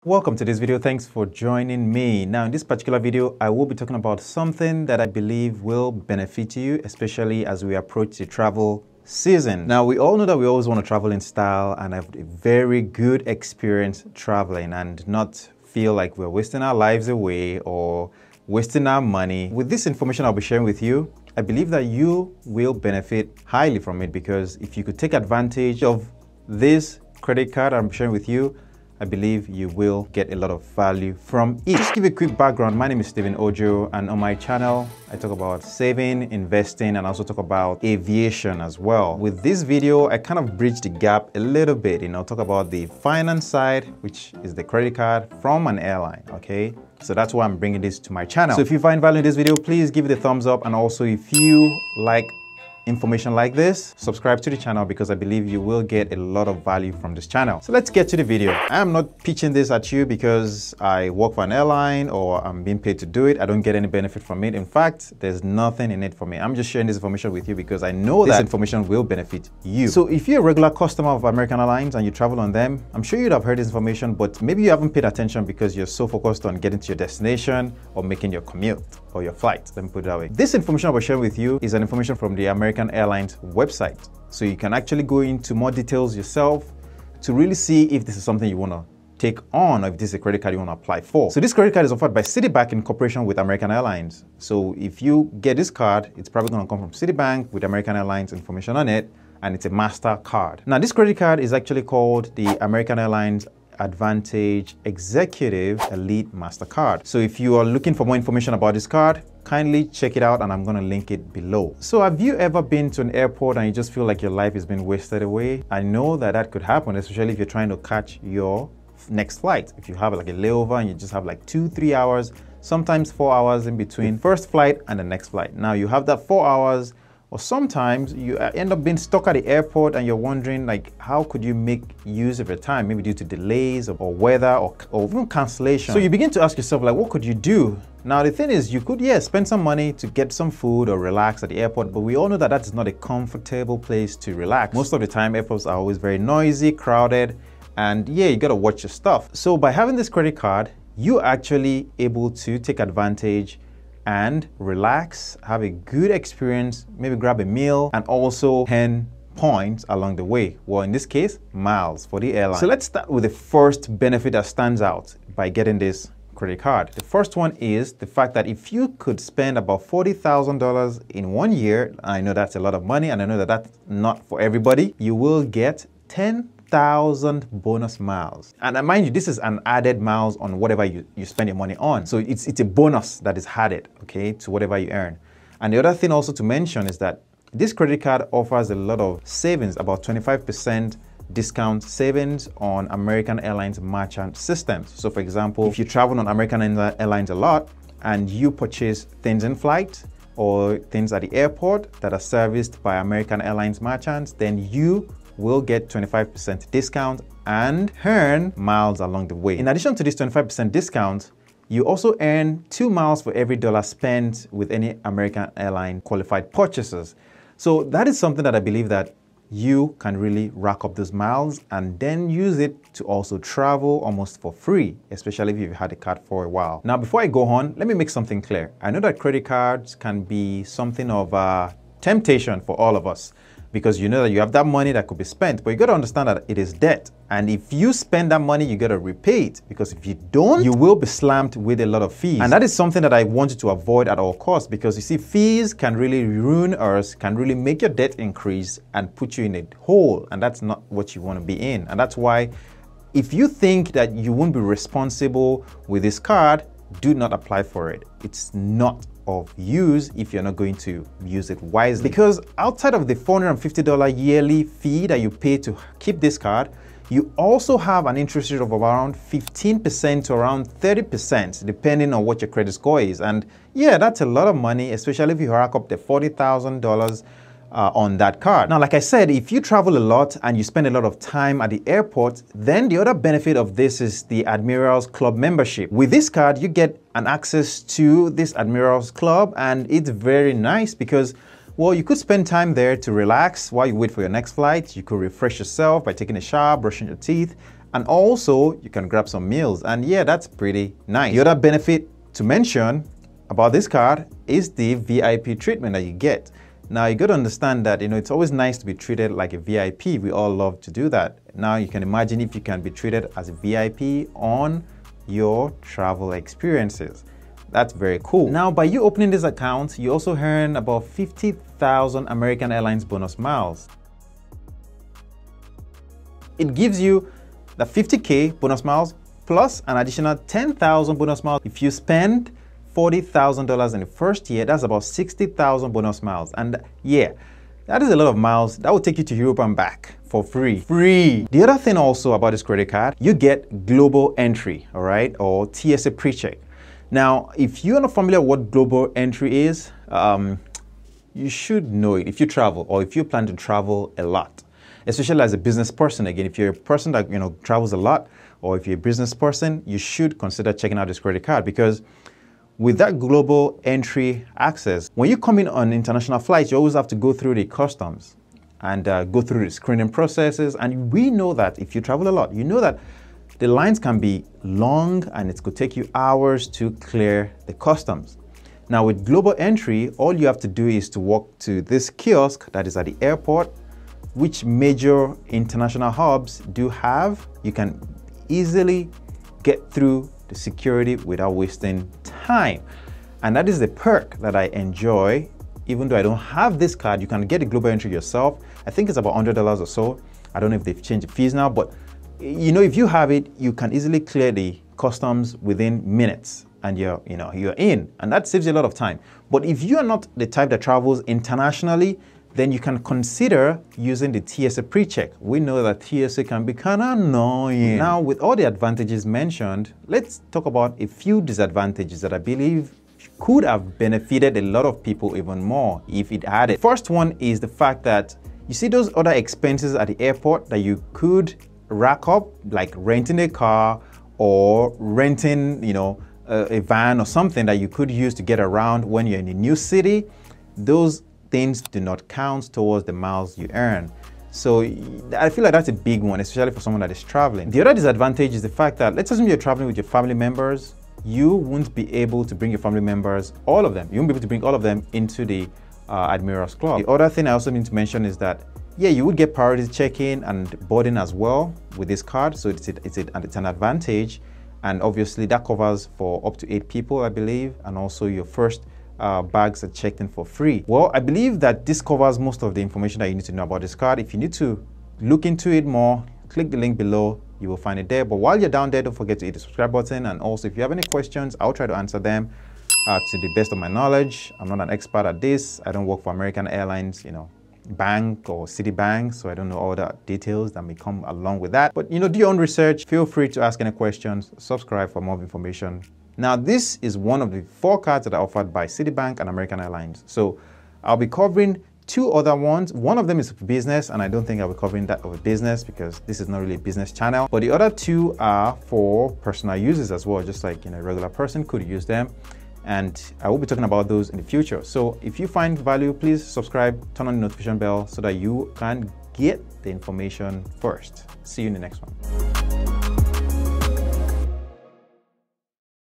Welcome to this video. Thanks for joining me. Now in this particular video, I will be talking about something that I believe will benefit you, especially as we approach the travel season. Now we all know that we always want to travel in style and have a very good experience traveling and not feel like we're wasting our lives away or wasting our money. With this information I'll be sharing with you, I believe that you will benefit highly from it, because if you could take advantage of this credit card I'm sharing with you, I believe you will get a lot of value from it. Just to give you a quick background, my name is Stephen Ojo, and on my channel, I talk about saving, investing, and also talk about aviation as well. With this video, I kind of bridge the gap a little bit, talk about the finance side, which is the credit card from an airline, okay? So that's why I'm bringing this to my channel. So if you find value in this video, please give it a thumbs up. And also if you like information like this, subscribe to the channel, because I believe you will get a lot of value from this channel. So let's get to the video. I'm not pitching this at you because I work for an airline or I'm being paid to do it. I don't get any benefit from it. In fact, there's nothing in it for me. I'm just sharing this information with you because I know that this information will benefit you. So if you're a regular customer of American Airlines and you travel on them, I'm sure you'd have heard this information, but maybe you haven't paid attention because you're so focused on getting to your destination or making your commute or your flight. Let me put it that way. This information I'll share with you is an information from the American Airlines website. So you can actually go into more details yourself to really see if this is something you want to take on, or if this is a credit card you want to apply for. So this credit card is offered by Citibank in cooperation with American Airlines. So if you get this card, it's probably going to come from Citibank with American Airlines information on it, and it's a master card. Now this credit card is actually called the American Airlines AAdvantage Executive Elite MasterCard. So if you are looking for more information about this card, kindly check it out, and I'm going to link it below. So have you ever been to an airport and you just feel like your life is being wasted away? I know that that could happen, especially if you're trying to catch your next flight. If you have like a layover and you just have like 2-3 hours, sometimes 4 hours in between the first flight and the next flight. Now you have that 4 hours, or sometimes you end up being stuck at the airport and you're wondering, like, how could you make use of your time, maybe due to delays or weather or even cancellation. So you begin to ask yourself, like, what could you do? Now the thing is, you could, spend some money to get some food or relax at the airport, but we all know that that is not a comfortable place to relax. Most of the time, airports are always very noisy, crowded, and you gotta watch your stuff. So by having this credit card, you're actually able to take advantage and relax, have a good experience, maybe grab a meal, and also earn points along the way. Well, in this case, miles for the airline. So let's start with the first benefit that stands out by getting this credit card. The first one is the fact that if you could spend about $40,000 in 1 year, I know that's a lot of money, and I know that that's not for everybody, you will get 10,000 bonus miles. And mind you, this is an added miles on whatever you spend your money on. So it's a bonus that is added, okay, to whatever you earn. And the other thing also to mention is that this credit card offers a lot of savings, about 25% discount savings on American Airlines merchant systems. So for example, if you travel on American Airlines a lot and you purchase things in flight or things at the airport that are serviced by American Airlines merchants, then you will get 25% discount and earn miles along the way. In addition to this 25% discount, you also earn 2 miles for every dollar spent with any American Airlines qualified purchases. So that is something that I believe that you can really rack up those miles and then use it to also travel almost for free, especially if you've had a card for a while. Now, before I go on, let me make something clear. I know that credit cards can be something of a temptation for all of us, because you know that you have that money that could be spent, but you got to understand that it is debt. And if you spend that money, you got to repay it, because if you don't, you will be slammed with a lot of fees. And that is something that I wanted to avoid at all costs, because you see, fees can really ruin us, can really make your debt increase and put you in a hole. And that's not what you want to be in. And that's why if you think that you won't be responsible with this card, do not apply for it. It's not of use if you're not going to use it wisely. Because outside of the $450 yearly fee that you pay to keep this card, you also have an interest rate of around 15% to around 30%, depending on what your credit score is. And that's a lot of money, especially if you rack up the $40,000 on that card. Now, like I said, if you travel a lot and you spend a lot of time at the airport, then the other benefit of this is the Admirals Club membership. With this card, you get an access to this Admirals Club, and it's very nice because, well, you could spend time there to relax while you wait for your next flight. You could refresh yourself by taking a shower, brushing your teeth, And also you can grab some meals, and yeah, that's pretty nice. The other benefit to mention about this card is the VIP treatment that you get. Now you got to understand that, it's always nice to be treated like a VIP. We all love to do that. Now you can imagine if you can be treated as a VIP on your travel experiences. That's very cool. Now, by you opening this account, you also earn about 50,000 American Airlines bonus miles. It gives you the 50K bonus miles plus an additional 10,000 bonus miles. If you spend $40,000 in the first year, that's about 60,000 bonus miles. And yeah, that is a lot of miles. That will take you to Europe and back for free. The other thing also about this credit card, you get global entry, all right, or TSA pre-check. Now, if you're not familiar with what global entry is, you should know it if you travel or if you plan to travel a lot, especially as a business person. Again, if you're a person that travels a lot, or if you're a business person, you should consider checking out this credit card, because with that global entry access, when you come in on international flights, you always have to go through the customs and go through the screening processes. And we know that if you travel a lot, you know that the lines can be long and it could take you hours to clear the customs. Now with global entry, all you have to do is to walk to this kiosk that is at the airport, which major international hubs do have. You can easily get through the security without wasting time. And that is the perk that I enjoy. Even though I don't have this card, you can get the global entry yourself. I think it's about $100 or so. I don't know if they've changed the fees now, but if you have it, you can easily clear the customs within minutes and you're in, and that saves you a lot of time. But if you're not the type that travels internationally, then you can consider using the TSA pre-check. We know that TSA can be kind of annoying. Now, with all the advantages mentioned, let's talk about a few disadvantages that I believe could have benefited a lot of people even more if it had it. First one is the fact that you see those other expenses at the airport that you could rack up, like renting a car or renting, a van or something that you could use to get around when you're in a new city. Those things do not count towards the miles you earn. So I feel like that's a big one, especially for someone that is traveling. The other disadvantage is the fact that, let's assume you're traveling with your family members, you won't be able to bring your family members, all of them. You won't be able to bring all of them into the Admirals Club. The other thing I also need to mention is that, yeah, you would get priority check-in and boarding as well with this card. So it's an advantage. And obviously that covers for up to 8 people, I believe. And also your first bags are checked in for free. Well, I believe that this covers most of the information that you need to know about this card. If you need to look into it more, click the link below, you will find it there. But while you're down there, don't forget to hit the subscribe button. And also, if you have any questions, I'll try to answer them to the best of my knowledge. I'm not an expert at this. I don't work for American Airlines, bank or Citibank, so I don't know all the details that may come along with that. But do your own research. Feel free to ask any questions. Subscribe for more information. Now, this is one of the 4 cards that are offered by Citibank and American Airlines. So I'll be covering 2 other ones. One of them is for business, and I don't think I'll be covering that of a business because this is not really a business channel. But the other 2 are for personal uses as well, just like a regular person could use them. And I will be talking about those in the future. So if you find value, please subscribe, turn on the notification bell so that you can get the information first. See you in the next one.